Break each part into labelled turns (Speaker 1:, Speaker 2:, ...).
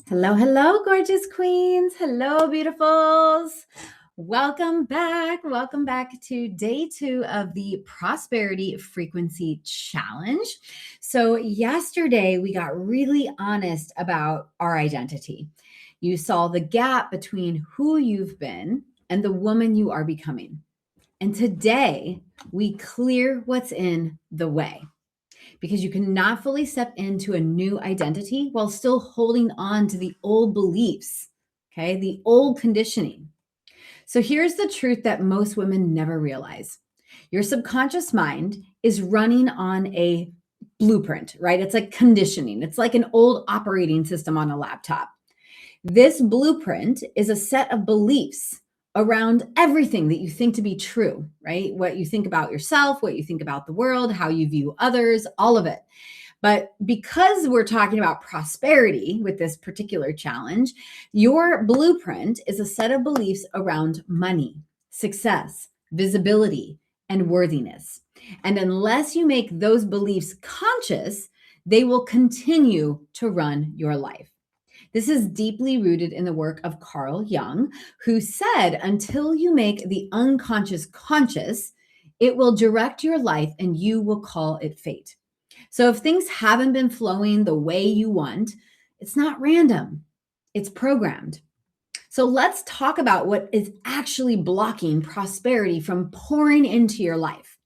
Speaker 1: Hello, hello, gorgeous queens. Hello, beautifuls. Welcome back. Welcome back to day 2 of the Prosperity Frequency Challenge. So, yesterday we got really honest about our identity. You saw the gap between who you've been and the woman you are becoming. And today we clear what's in the way, because you cannot fully step into a new identity while still holding on to the old beliefs, okay, the old conditioning. So here's the truth that most women never realize. Your subconscious mind is running on a blueprint, right? It's like conditioning. It's like an old operating system on a laptop. This blueprint is a set of beliefs around everything that you think to be true, right? What you think about yourself, what you think about the world, how you view others, all of it. But because we're talking about prosperity with this particular challenge, your blueprint is a set of beliefs around money, success, visibility, and worthiness. And unless you make those beliefs conscious, they will continue to run your life. This is deeply rooted in the work of Carl Jung, who said, until you make the unconscious conscious, it will direct your life and you will call it fate. So if things haven't been flowing the way you want, it's not random, it's programmed. So let's talk about what is actually blocking prosperity from pouring into your life.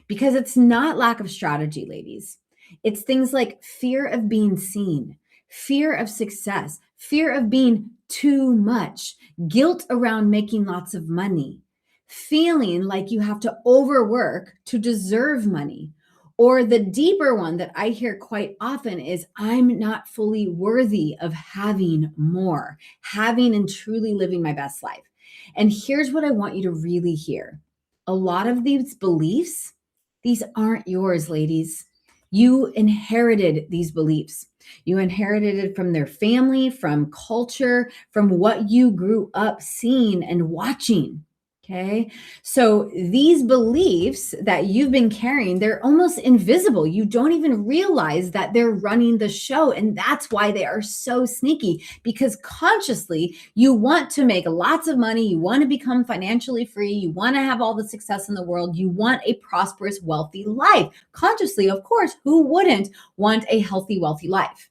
Speaker 1: Because it's not lack of strategy, ladies. It's things like fear of being seen, fear of success, fear of being too much, guilt around making lots of money, feeling like you have to overwork to deserve money. Or the deeper one that I hear quite often is, I'm not fully worthy of having more, having and truly living my best life. And here's what I want you to really hear. A lot of these beliefs, these aren't yours, ladies. You inherited these beliefs. You inherited it from their family, from culture, from what you grew up seeing and watching. Okay. So these beliefs that you've been carrying, they're almost invisible. You don't even realize that they're running the show. And that's why they are so sneaky, because consciously you want to make lots of money. You want to become financially free. You want to have all the success in the world. You want a prosperous, wealthy life. Consciously, of course, who wouldn't want a healthy, wealthy life?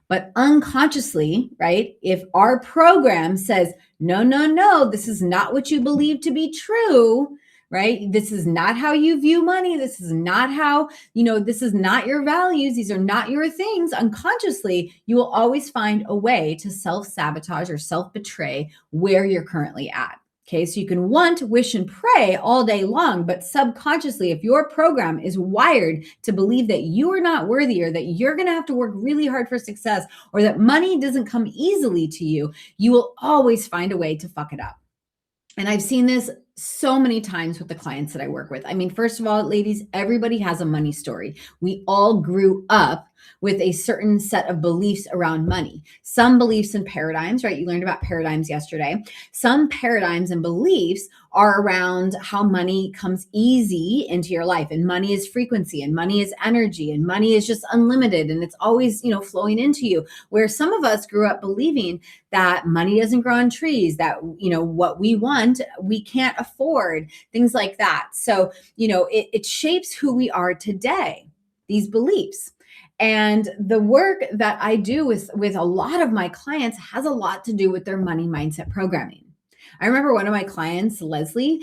Speaker 1: But unconsciously, right, if our program says, no, no, no, this is not what you believe to be true, right? This is not how you view money. This is not how, this is not your values. These are not your things. Unconsciously, you will always find a way to self-sabotage or self-betray where you're currently at. Okay, so you can want, wish, and pray all day long, but subconsciously, if your program is wired to believe that you are not worthy, or that you're going to have to work really hard for success, or that money doesn't come easily to you, you will always find a way to fuck it up. And I've seen this so many times with the clients that I work with. I mean, first of all, ladies, everybody has a money story. We all grew up with a certain set of beliefs around money. Some beliefs and paradigms, right? You learned about paradigms yesterday. Some paradigms and beliefs are around how money comes easy into your life, and money is frequency, and money is energy, and money is just unlimited, and it's always, flowing into you. Where some of us grew up believing that money doesn't grow on trees, that, what we want, we can't afford, things like that. So, it shapes who we are today, these beliefs. And the work that I do with a lot of my clients has a lot to do with their money mindset programming. I remember one of my clients, Leslie,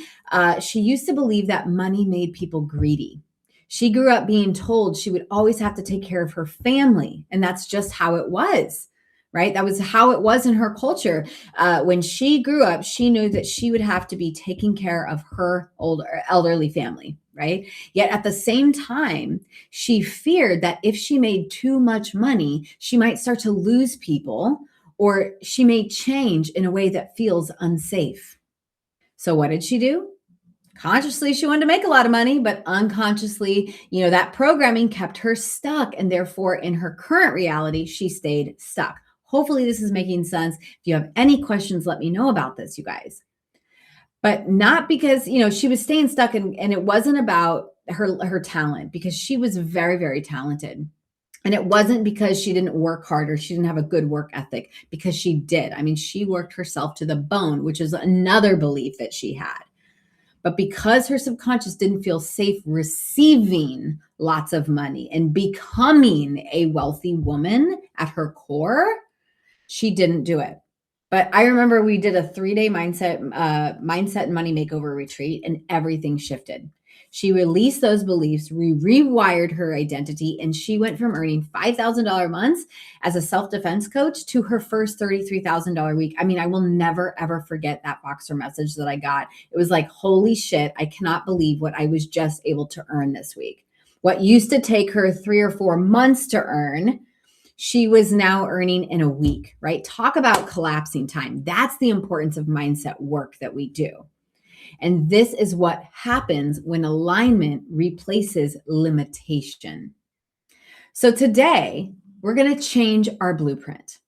Speaker 1: she used to believe that money made people greedy. She grew up being told she would always have to take care of her family, and that's just how it was. Right? That was how it was in her culture. When she grew up, she knew that she would have to be taking care of her elderly family, right? Yet at the same time, she feared that if she made too much money, she might start to lose people, or she may change in a way that feels unsafe. So what did she do? Consciously, she wanted to make a lot of money, but unconsciously, that programming kept her stuck. And therefore, in her current reality, she stayed stuck. Hopefully this is making sense. If you have any questions, let me know about this, you guys. But not because, she was staying stuck, and it wasn't about her talent, because she was very, very talented. And it wasn't because she didn't work hard or she didn't have a good work ethic, because she did. I mean, she worked herself to the bone, which is another belief that she had. But because her subconscious didn't feel safe receiving lots of money and becoming a wealthy woman at her core, she didn't do it. But I remember we did a 3-day mindset and money makeover retreat, and everything shifted. She released those beliefs, rewired her identity, and she went from earning $5,000 months as a self-defense coach to her first $33,000 week. I mean, I will never, ever forget that Voxer message that I got. It was like, holy shit, I cannot believe what I was just able to earn this week. What used to take her 3 or 4 months to earn, she was now earning in a week, right? Talk about collapsing time. That's the importance of mindset work that we do. And this is what happens when alignment replaces limitation. So today, we're going to change our blueprint.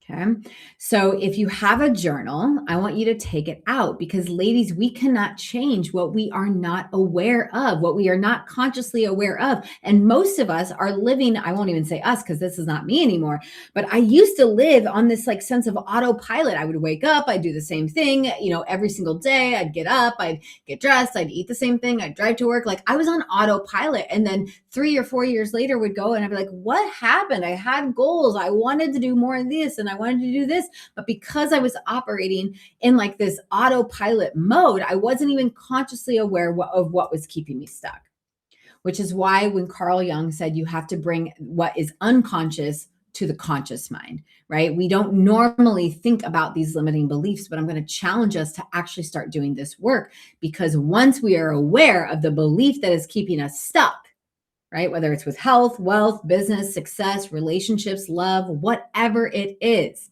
Speaker 1: Okay. So if you have a journal, I want you to take it out, because ladies, we cannot change what we are not aware of, what we are not consciously aware of. And most of us are living, I won't even say us because this is not me anymore, but I used to live on this like sense of autopilot. I would wake up, I'd do the same thing, every single day. I'd get up, I'd get dressed, I'd eat the same thing, I'd drive to work. Like I was on autopilot. And then 3 or 4 years later would go and I'd be like, what happened? I had goals. I wanted to do more of this and I wanted to do this. But because I was operating in like this autopilot mode, I wasn't even consciously aware of what was keeping me stuck. Which is why when Carl Jung said you have to bring what is unconscious to the conscious mind, right? We don't normally think about these limiting beliefs, but I'm going to challenge us to actually start doing this work, because once we are aware of the belief that is keeping us stuck, right? Whether it's with health, wealth, business, success, relationships, love, whatever it is,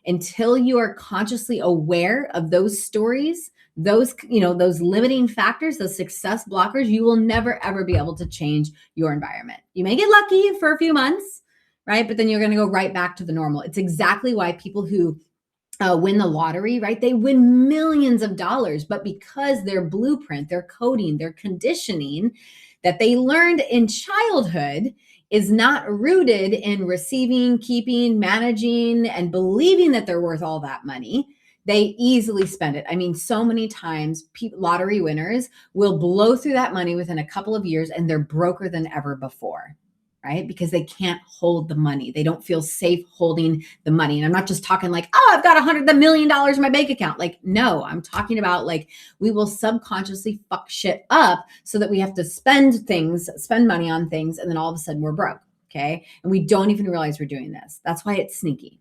Speaker 1: until you are consciously aware of those stories, those limiting factors, those success blockers, you will never, ever be able to change your environment. You may get lucky for a few months, right? But then you're going to go right back to the normal. It's exactly why people who win the lottery, right? They win millions of dollars, but because their blueprint, their coding, their conditioning that they learned in childhood is not rooted in receiving, keeping, managing, and believing that they're worth all that money, they easily spend it. I mean, so many times lottery winners will blow through that money within a couple of years and they're broker than ever before, right? Because they can't hold the money. They don't feel safe holding the money. And I'm not just talking like, oh, I've got $100 million in my bank account. Like, no, I'm talking about like, we will subconsciously fuck shit up so that we have to spend money on things. And then all of a sudden we're broke. Okay. And we don't even realize we're doing this. That's why it's sneaky.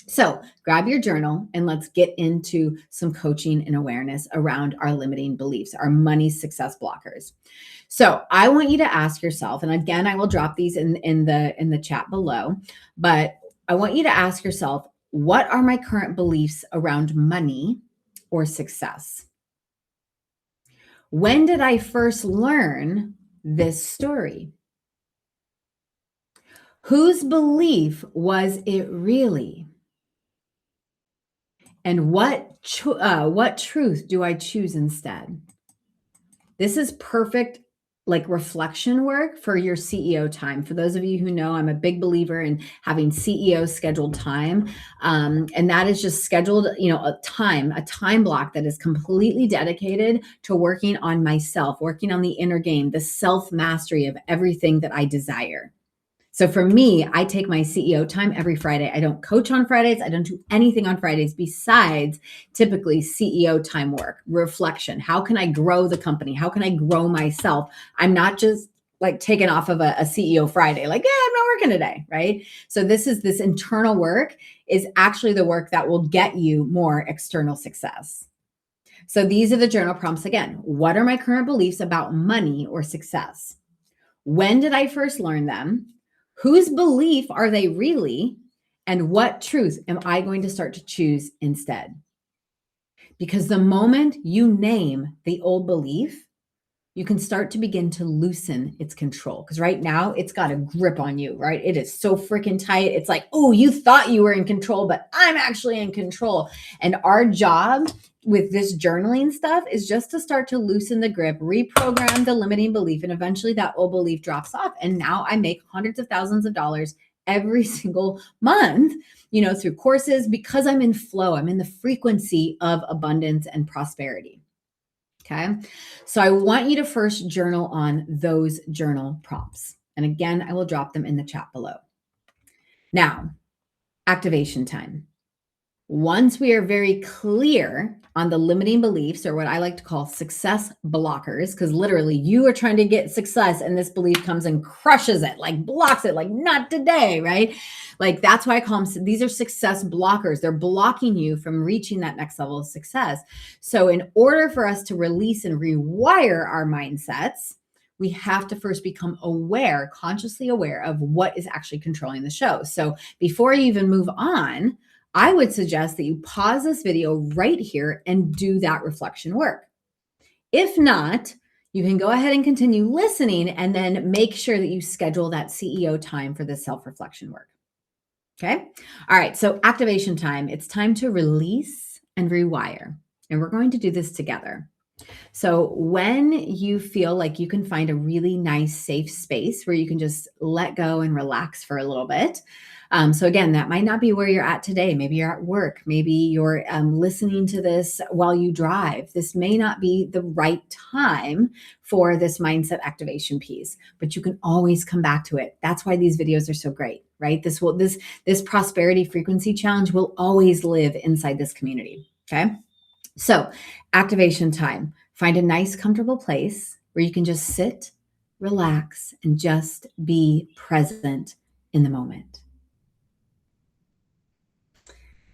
Speaker 1: So grab your journal and let's get into some coaching and awareness around our limiting beliefs, our money success blockers. So I want you to ask yourself, and again, I will drop these in the chat below, but I want you to ask yourself, what are my current beliefs around money or success? When did I first learn this story? Whose belief was it really? And what truth do I choose instead? This is perfect like reflection work for your CEO time. For those of you who know, I'm a big believer in having CEO scheduled time. And that is just scheduled, a time block that is completely dedicated to working on myself, working on the inner game, the self-mastery of everything that I desire. So for me, I take my CEO time every Friday. I don't coach on Fridays. I don't do anything on Fridays besides typically CEO time work, reflection. How can I grow the company? How can I grow myself? I'm not just like taken off of a CEO Friday, like, yeah, I'm not working today, right? So this internal work is actually the work that will get you more external success. So these are the journal prompts again. What are my current beliefs about money or success? When did I first learn them? Whose belief are they really? And what truth am I going to start to choose instead? Because the moment you name the old belief, you can start to begin to loosen its control. Because right now it's got a grip on you, right? It is so freaking tight. It's like, oh, you thought you were in control, but I'm actually in control. And our job with this journaling stuff is just to start to loosen the grip, reprogram the limiting belief, and eventually that old belief drops off. And now I make hundreds of thousands of dollars every single month, through courses, because I'm in flow. I'm in the frequency of abundance and prosperity. Okay. So I want you to first journal on those journal prompts. And again, I will drop them in the chat below. Now, activation time. Once we are very clear on the limiting beliefs, or what I like to call success blockers, because literally you are trying to get success and this belief comes and crushes it, like blocks it, like not today, right? Like that's why I call them, these are success blockers. They're blocking you from reaching that next level of success. So in order for us to release and rewire our mindsets, we have to first become aware, consciously aware of what is actually controlling the show. So before you even move on, I would suggest that you pause this video right here and do that reflection work. If not, you can go ahead and continue listening and then make sure that you schedule that CEO time for the self-reflection work. Okay. All right. So activation time, it's time to release and rewire. And we're going to do this together. So when you feel like you can find a really nice, safe space where you can just let go and relax for a little bit. So again, that might not be where you're at today. Maybe you're at work. Maybe you're listening to this while you drive. This may not be the right time for this mindset activation piece, but you can always come back to it. That's why these videos are so great, right? This prosperity frequency challenge will always live inside this community. Okay. So activation time, find a nice, comfortable place where you can just sit, relax, and just be present in the moment.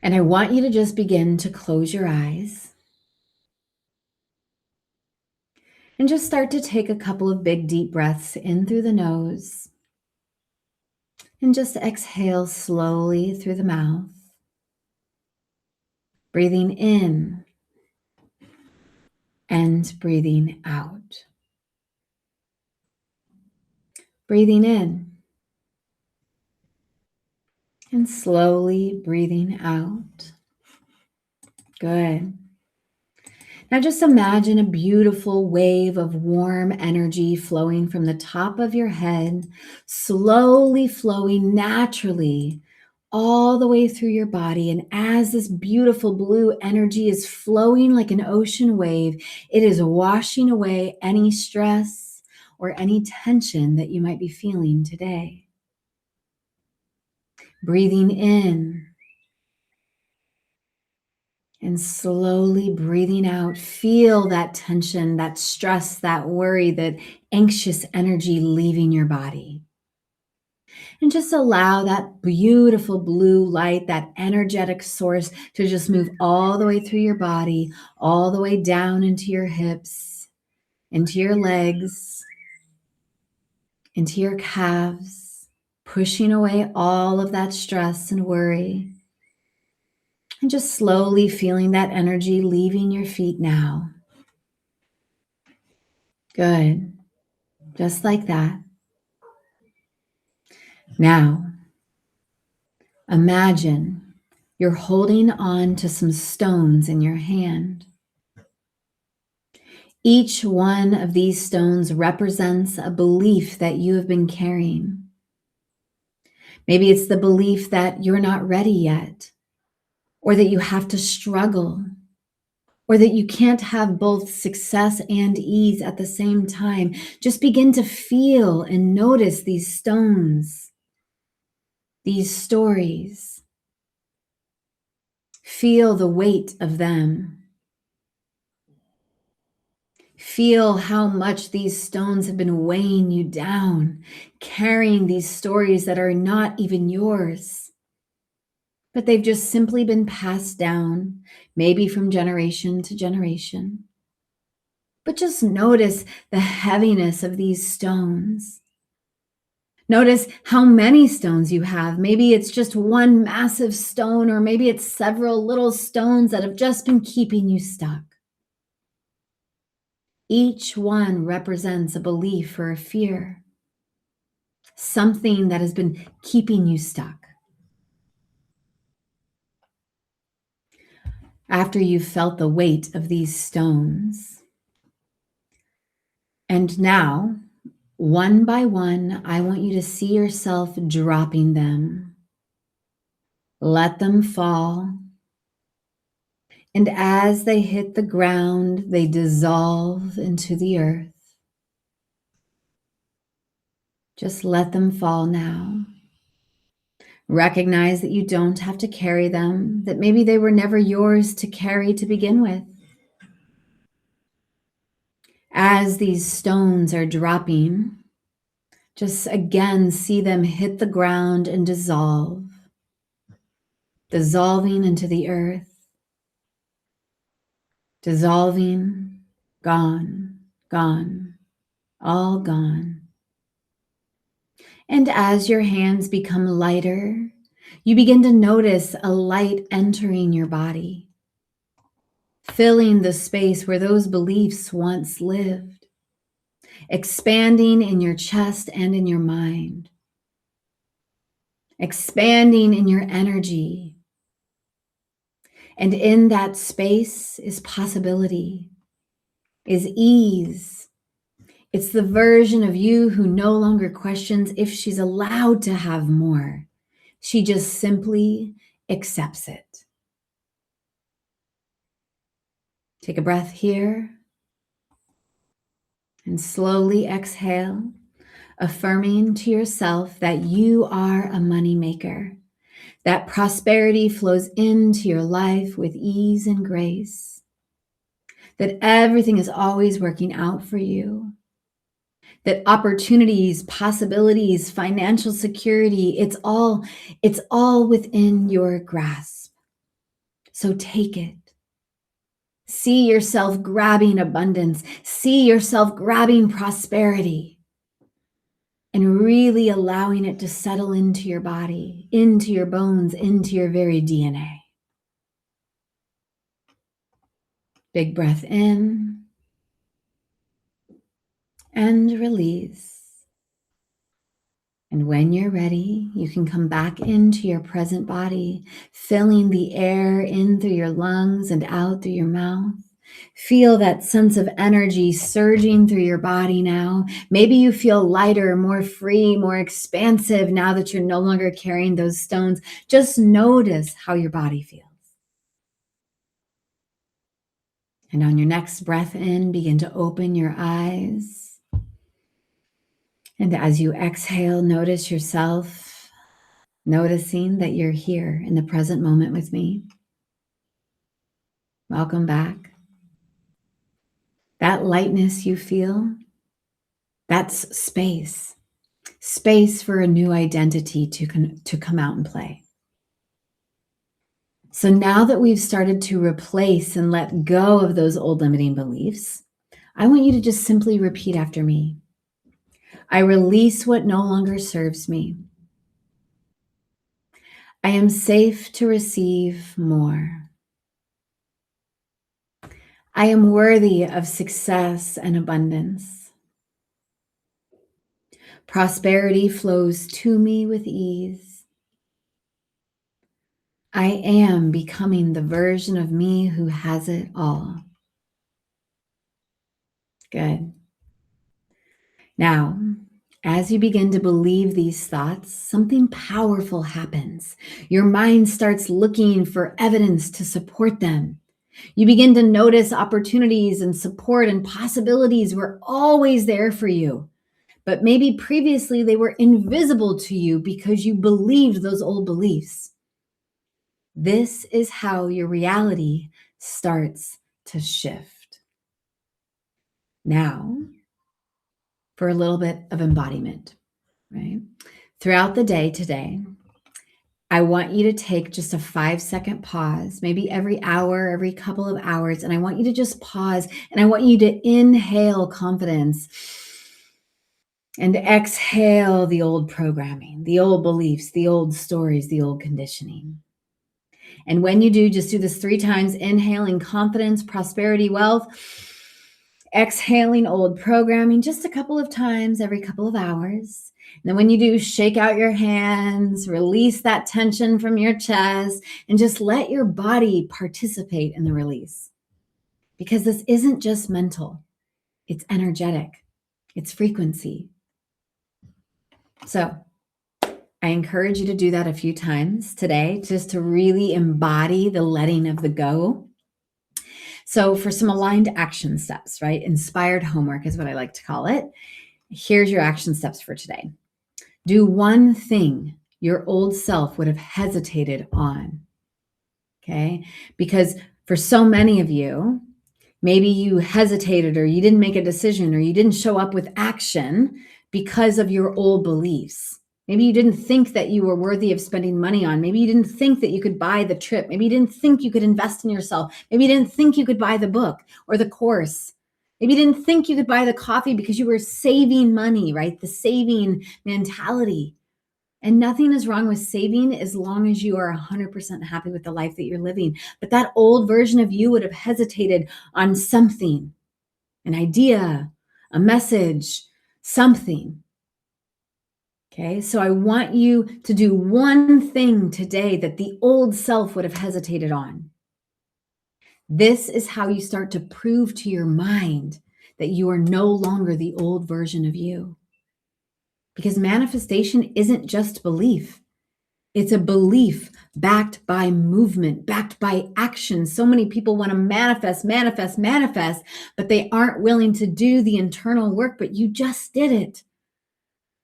Speaker 1: And I want you to just begin to close your eyes and just start to take a couple of big, deep breaths in through the nose and just exhale slowly through the mouth, breathing in and breathing out. Breathing in and slowly breathing out. Good. Now just imagine a beautiful wave of warm energy flowing from the top of your head, slowly flowing naturally all the way through your body. And as this beautiful blue energy is flowing like an ocean wave, it is washing away any stress or any tension that you might be feeling today. Breathing in and slowly breathing out. Feel that tension, that stress, that worry, that anxious energy leaving your body. And just allow that beautiful blue light, that energetic source, to just move all the way through your body, all the way down into your hips, into your legs, into your calves, pushing away all of that stress and worry. And just slowly feeling that energy leaving your feet now. Good. Just like that. Now, imagine you're holding on to some stones in your hand. Each one of these stones represents a belief that you have been carrying. Maybe it's the belief that you're not ready yet, or that you have to struggle, or that you can't have both success and ease at the same time. Just begin to feel and notice these stones, these stories. Feel the weight of them. Feel how much these stones have been weighing you down, carrying these stories that are not even yours, but they've just simply been passed down, maybe from generation to generation. But just notice the heaviness of these stones. Notice how many stones you have. Maybe it's just one massive stone, or maybe it's several little stones that have just been keeping you stuck. Each one represents a belief or a fear, something that has been keeping you stuck. After you've felt the weight of these stones, and now, one by one, I want you to see yourself dropping them. Let them fall. And as they hit the ground, they dissolve into the earth. Just let them fall now. Recognize that you don't have to carry them, that maybe they were never yours to carry to begin with. As these stones are dropping, just again see them hit the ground and dissolve, dissolving into the earth, dissolving, gone, gone, all gone. And as your hands become lighter, you begin to notice a light entering your body, filling the space where those beliefs once lived, expanding in your chest and in your mind, expanding in your energy. And in that space is possibility, is ease. It's the version of you who no longer questions if she's allowed to have more. She just simply accepts it. Take a breath here and slowly exhale, affirming to yourself that you are a money maker, that prosperity flows into your life with ease and grace, that everything is always working out for you, that opportunities, possibilities, financial security, it's all within your grasp. So take it. See yourself grabbing abundance. See yourself grabbing prosperity and really allowing it to settle into your body, into your bones, into your very DNA. Big breath in and release. And when you're ready, you can come back into your present body, filling the air in through your lungs and out through your mouth. Feel that sense of energy surging through your body now. Maybe you feel lighter, more free, more expansive now that you're no longer carrying those stones. Just notice how your body feels. And on your next breath in, begin to open your eyes. And as you exhale, notice yourself, noticing that you're here in the present moment with me. Welcome back. That lightness you feel, that's space for a new identity to come out and play. So now that we've started to replace and let go of those old limiting beliefs, I want you to just simply repeat after me. I release what no longer serves me. I am safe to receive more. I am worthy of success and abundance. Prosperity flows to me with ease. I am becoming the version of me who has it all. Good. Now, as you begin to believe these thoughts, something powerful happens. Your mind starts looking for evidence to support them. You begin to notice opportunities and support and possibilities were always there for you. But maybe previously they were invisible to you because you believed those old beliefs. This is how your reality starts to shift. Now, for a little bit of embodiment, right? Throughout the day today, I want you to take just a 5-second pause, maybe every hour, every couple of hours, and I want you to just pause and I want you to inhale confidence and exhale the old programming, the old beliefs, the old stories, the old conditioning. And when you do, just do this 3 times, inhaling confidence, prosperity, wealth. exhaling old programming just a couple of times every couple of hours. And then when you do, shake out your hands, release that tension from your chest, and just let your body participate in the release. Because this isn't just mental, it's energetic, it's frequency. So I encourage you to do that a few times today, just to really embody the letting of the go. So for some aligned action steps, right? Inspired homework is what I like to call it. Here's your action steps for today. Do one thing your old self would have hesitated on, okay? Because for so many of you, maybe you hesitated or you didn't make a decision or you didn't show up with action because of your old beliefs. Maybe you didn't think that you were worthy of spending money on. Maybe you didn't think that you could buy the trip. Maybe you didn't think you could invest in yourself. Maybe you didn't think you could buy the book or the course. Maybe you didn't think you could buy the coffee because you were saving money, right? The saving mentality. And nothing is wrong with saving as long as you are 100% happy with the life that you're living. But that old version of you would have hesitated on something, an idea, a message, something. Okay, so I want you to do one thing today that the old self would have hesitated on. This is how you start to prove to your mind that you are no longer the old version of you. Because manifestation isn't just belief. It's a belief backed by movement, backed by action. So many people want to manifest, but they aren't willing to do the internal work, but you just did it.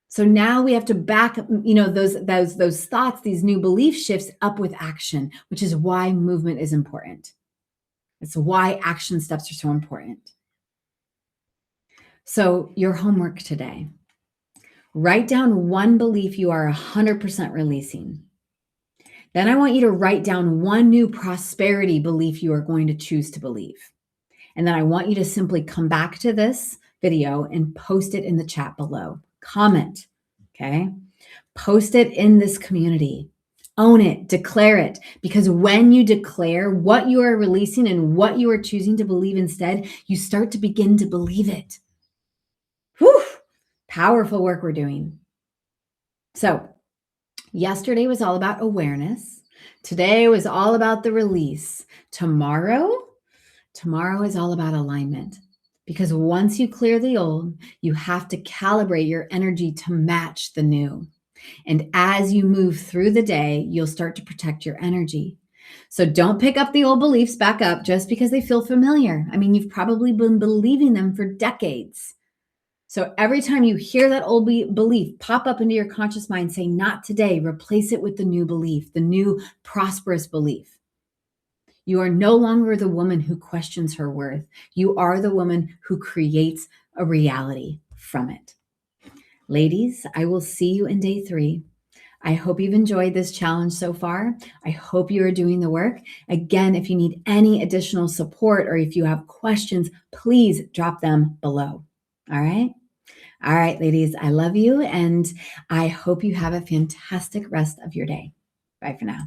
Speaker 1: So now we have to back, those thoughts, these new belief shifts up with action, which is why movement is important. It's why action steps are so important. So your homework today, write down one belief you are 100% releasing. Then I want you to write down one new prosperity belief you are going to choose to believe. And then I want you to simply come back to this video and post it in the chat below. Comment, okay? Post it in this community. Own it, declare it, because when you declare what you are releasing and what you are choosing to believe instead, you start to begin to believe it. Whew, powerful work we're doing. So yesterday was all about awareness. Today was all about the release. Tomorrow is all about alignment. Because once you clear the old, you have to calibrate your energy to match the new. And as you move through the day, you'll start to protect your energy. So don't pick up the old beliefs back up just because they feel familiar. I mean, you've probably been believing them for decades. So every time you hear that old belief pop up into your conscious mind, say, not today, replace it with the new belief, the new prosperous belief. You are no longer the woman who questions her worth. You are the woman who creates a reality from it. Ladies, I will see you in day 3. I hope you've enjoyed this challenge so far. I hope you are doing the work. Again, if you need any additional support or if you have questions, please drop them below. All right? All right, ladies, I love you and I hope you have a fantastic rest of your day. Bye for now.